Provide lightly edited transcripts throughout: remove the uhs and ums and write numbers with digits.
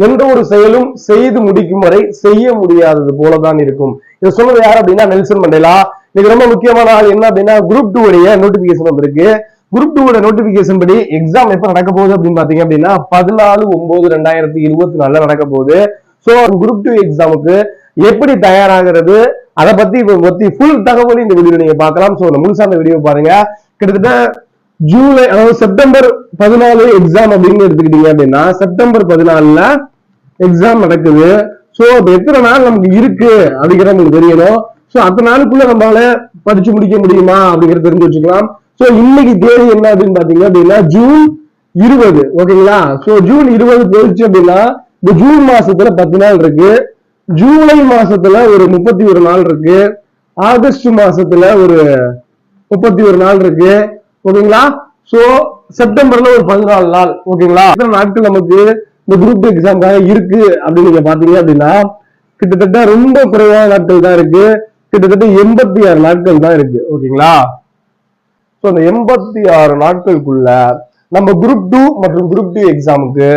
எந்த ஒரு செயலும் செய்து முடிக்கும் வரை செய்ய முடியாதது போலதான் இருக்கும். இதை சொல்றது யார் அப்படின்னா நெல்சன் மண்டேலா. இது ரொம்ப முக்கியமான ஆள். என்ன அப்படின்னா குரூப் 2 உடைய நோட்டிபிகேஷன் வந்திருக்கு. குரூப் 2 உடைய நோட்டிபிகேஷன் படி எக்ஸாம் எப்ப நடக்க போகுது அப்படின்னு பாத்தீங்க அப்படின்னா 14/9/2024 நடக்க போகுது. சோ குரூப் 2 எக்ஸாமுக்கு எப்படி தயாராகிறது அதை பத்தி ஃபுல் தகவல் இந்த வீடியோ நீங்க பார்க்கலாம். சோ முழுசா அந்த வீடியோ பாருங்க. கிட்டத்தட்ட ஜூலை அதாவது செப்டம்பர் 14 எக்ஸாம் அப்படின்னு எடுத்துக்கிட்டீங்க அப்படின்னா செப்டம்பர் 14 எக்ஸாம் நடக்குது. சோ எத்தனை நாள் நமக்கு இருக்கு அப்படிங்கிறத நமக்கு தெரியணும். சோ அத்தனை நாளுக்குள்ள நம்மளால படிச்சு முடிக்க முடியுமா அப்படிங்கறத தெரிஞ்சு வச்சுக்கலாம். சோ இன்னைக்கு தேதி என்ன அப்படின்னு பாத்தீங்க அப்படின்னா ஜூன் 20. ஓகேங்களா? சோ ஜூன் 20 போயிடுச்சு அப்படின்னா இந்த ஜூன் மாசத்துல 10 நாள் இருக்கு, ஜூலை மாசத்துல ஒரு 31 நாள் இருக்கு, ஆகஸ்ட் மாசத்துல ஒரு 31 நாள் இருக்கு. ஓகேங்களா? சோ செப்டம்பர்ல ஒரு 14 நாள். ஓகேங்களா? எத்தனை நாட்கள் நமக்கு இந்த குரூப் எக்ஸாம்காக இருக்கு அப்படின்னு நீங்க பாத்தீங்க அப்படின்னா கிட்டத்தட்ட ரொம்ப குறைவான நாட்கள் தான் இருக்கு. கிட்டத்தட்ட 86 நாட்கள் தான் இருக்கு. ஓகேங்களா? சோ அந்த 86 நாட்களுக்குள்ள நம்ம குரூப் 2 மற்றும் குரூப் 2 எக்ஸாமுக்கு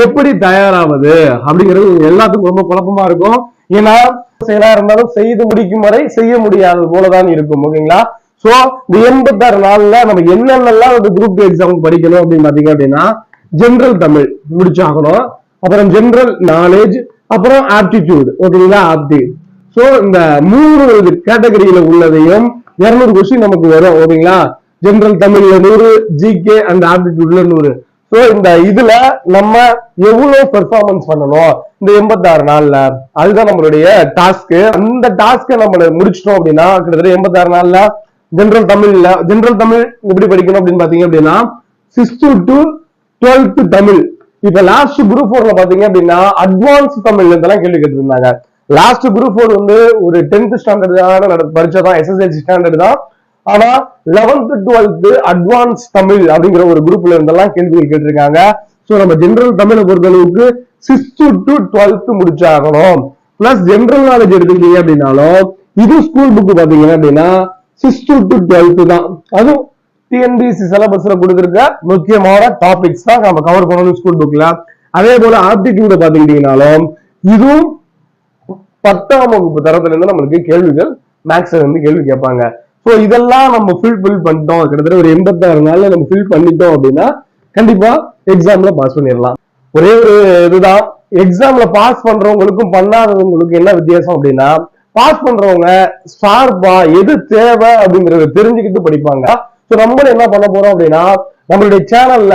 எப்படி தயாராவது அப்படிங்கிறது எல்லாத்துக்கும் ரொம்ப குழப்பமா இருக்கும். ஏன்னா செயலா இருந்தாலும் செய்து முடிக்கும் வரை செய்ய முடியாதது போலதான் இருக்கும். ஓகேங்களா? சோ இந்த 86 நாள்ல நம்ம என்னென்னலாம் குரூப் 2 எக்ஸாமுக்கு படிக்கணும் அப்படின்னு பாத்தீங்க அப்படின்னா ஜெனரல் தமிழ் முடிச்சாகணும், அப்புறம் ஜெனரல் நாலேஜ், அப்புறம் ஆப்டிடியூட். ஓகேங்களா? ஆப்டி. சோ இந்த 3 கேட்டகரியில உள்ளதையும் 200 கொஸ்டின் நமக்கு வரும். ஓகேங்களா? ஜெனரல் தமிழ்ல 100, ஜிகே அண்ட் ஆப்டிடியூட்ல 100. சோ இந்த இதுல நம்ம எவ்வளவு பெர்ஃபார்மன்ஸ் பண்ணணும் இந்த 86 நாள்ல, அதுதான் நம்மளுடைய டாஸ்க். அந்த டாஸ்கை நம்ம முடிச்சிட்டோம் அப்படின்னா கிட்டத்தட்ட 86 நாள்ல ஜெனரல் தமிழ் எப்படி படிக்கணும் அப்படின்னு பாத்தீங்க அப்படின்னா 6th to 12th தமிழ். இப்ப லாஸ்ட் குரூப் 4ல பாத்தீங்க அப்படின்னா அட்வான்ஸ் தமிழ்ல இருந்தெல்லாம் கேள்வி கேட்டிருந்தாங்க. லாஸ்ட் குரூப் 4 வந்து ஒரு 10th ஸ்டாண்டர்ட் படிச்சதான், SSLC ஸ்டாண்டர்ட் தான். ஆனா 11th 12th அட்வான்ஸ் தமிழ் அப்படிங்கிற ஒரு குரூப்ல இருந்தெல்லாம் கேள்விகள் கேட்டிருக்காங்க. சோ நம்ம ஜெனரல் தமிழை பொறுத்த அளவுக்கு 6th to 12th முடிச்சாகணும். பிளஸ் ஜெனரல் நாலேஜ் எடுத்துக்கிட்டீங்க அப்படின்னாலும் இது ஸ்கூல் புக் பாத்தீங்க அப்படின்னா 6th to 12th தான். அதுவும் டிஎன்பிஎஸ்சி சிலபஸ்ல கொடுத்திருக்க முக்கியமான டாபிக்ஸ் தான் நம்ம கவர் பண்ணணும் ஸ்கூல் புக்ல. அதே போல ஆப்டிடியூட பாத்துக்கிட்டீங்கன்னாலும் இதுவும் 10ஆம் வகுப்பு தரத்துல இருந்து நம்மளுக்கு கேள்விகள் மேக்ஸ்ல இருந்து கேள்வி கேட்பாங்க. சோ இதெல்லாம் நம்ம ஃபில் பண்ணிட்டோம், கிட்டத்தட்ட ஒரு 86 நாள்ல நம்ம ஃபில் பண்ணிட்டோம் அப்படின்னா கண்டிப்பா எக்ஸாம்ல பாஸ் பண்ணிடலாம். ஒரே ஒரு இதுதான், எக்ஸாம்ல பாஸ் பண்றவங்களுக்கும் பண்ணாதவங்களுக்கும் என்ன வித்தியாசம் அப்படின்னா பாஸ் பண்றவங்க ஷார்ப்பா எது தேவை அப்படிங்கறத தெரிஞ்சுக்கிட்டு படிப்பாங்க. சோ நம்மளும் என்ன பண்ண போறோம் அப்படின்னா நம்மளுடைய சேனல்ல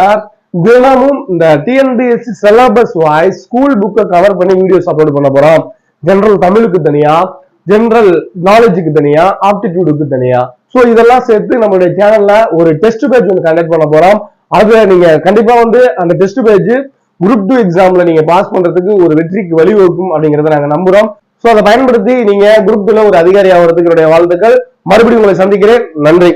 தினமும் இந்த டிஎன்பிஎஸ்சி சிலபஸ் வாய்ஸ் ஸ்கூல் புக்கை கவர் பண்ணி வீடியோஸ் அப்லோட் பண்ண போறோம். ஜெனரல் தமிழுக்கு தனியா, ஜெனரல் நாலேஜுக்கு தனியா, ஆப்டிடியூடுக்கு தனியா. சோ இதெல்லாம் சேர்த்து நம்மளுடைய சேனல்ல ஒரு டெஸ்ட் பேஜ் ஒன்று கண்டக்ட் பண்ண போறோம். அது நீங்க கண்டிப்பா அந்த டெஸ்ட் பேஜ் குரூப் 2 எக்ஸாம்ல நீங்க பாஸ் பண்றதுக்கு ஒரு வெற்றிக்கு வழிவகுக்கும் அப்படிங்கறத நாங்க நம்புறோம். சோ அதை பயன்படுத்தி நீங்க குரூப் 2ல ஒரு அதிகாரி ஆகிறதுக்கு என்னுடைய வாழ்த்துக்கள். மறுபடியும் உங்களை சந்திக்கிறேன். நன்றி.